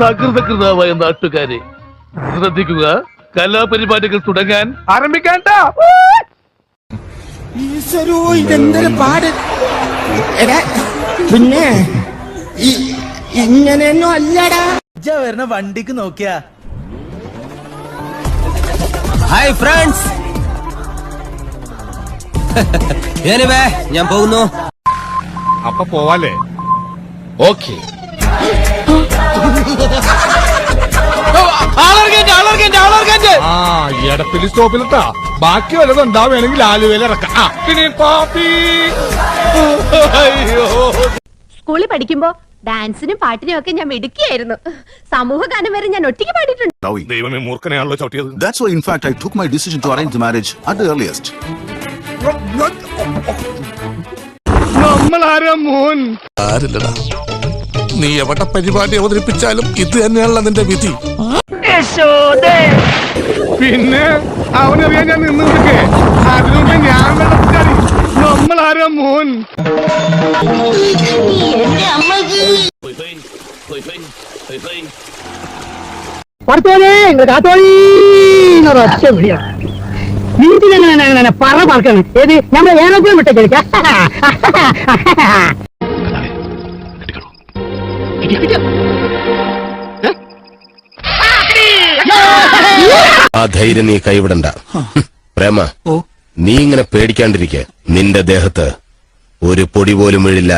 സകൃതകൃതാവായ നാട്ടുകാരെ ശ്രദ്ധിക്കുക, കലാപരിപാടികൾ തുടങ്ങാൻ ആരംഭിക്കാൻ. ഇതെന്തൊരു പാട്. പിന്നെ ഇങ്ങനെയൊന്നും അല്ലടാ. വരുന്ന വണ്ടിക്ക് നോക്കിയാ. ഹായ് ഫ്രണ്ട്സ്, ഞാൻ പോകുന്നു. അപ്പൊ പോവാലേ? ഓക്കെ. എടപ്പിലി സ്റ്റോപ്പിലിട്ടാ ബാക്കി വല്ലതും ഉണ്ടാവുകയാണെങ്കിൽ ആലുവയിൽ ഇറക്കാം. സ്കൂളിൽ പഠിക്കുമ്പോ ഡാൻസിനും പാട്ടിനും ഒക്കെ ഞാൻ മിടുക്കിയായിരുന്നു. സമൂഹ ഗാനം വരെ ഞാൻ ഒറ്റയ്ക്ക് പാടിയിട്ടുണ്ട്. ദൈവമേ, മൂർഖനെയാണല്ലോ ചവിട്ടിയത്. That's why, in fact, I took my decision to arrange the marriage at the earliest. നമ്മളാരാ മോൻ? ആരില്ലടാ, നീ എവിടെ പരിപാടി അവതരിപ്പിച്ചാലും ഇത് തന്നെയാണല്ലോ നിന്റെ വിധി. പിന്നെ അവനറിയാൻ ഞാൻ നിന്ന് കൊടുക്കേ. അതിനുമ്പ് ഞാൻ വെള്ളത്തിലാടി. നമ്മളാരാ മോൻ? വീട്ടിലെങ്ങനെ പറ പറക്കണം. ഏത് നമ്മൾ ഏറോപ്ലെയിൻ വിട്ടേക്ക്. ആ ധൈര്യം നീ കൈവിടണ്ട പ്രേമ. നീ ഇങ്ങനെ പേടിക്കാണ്ടിരിക്കെ. നിന്റെ ദേഹത്ത് ഒരു പൊടി പോലും വീഴില്ല.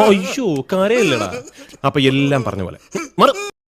അയ്യോ, കരയില്ലടാ. അപ്പൊ എല്ലാം പറഞ്ഞ പോലെ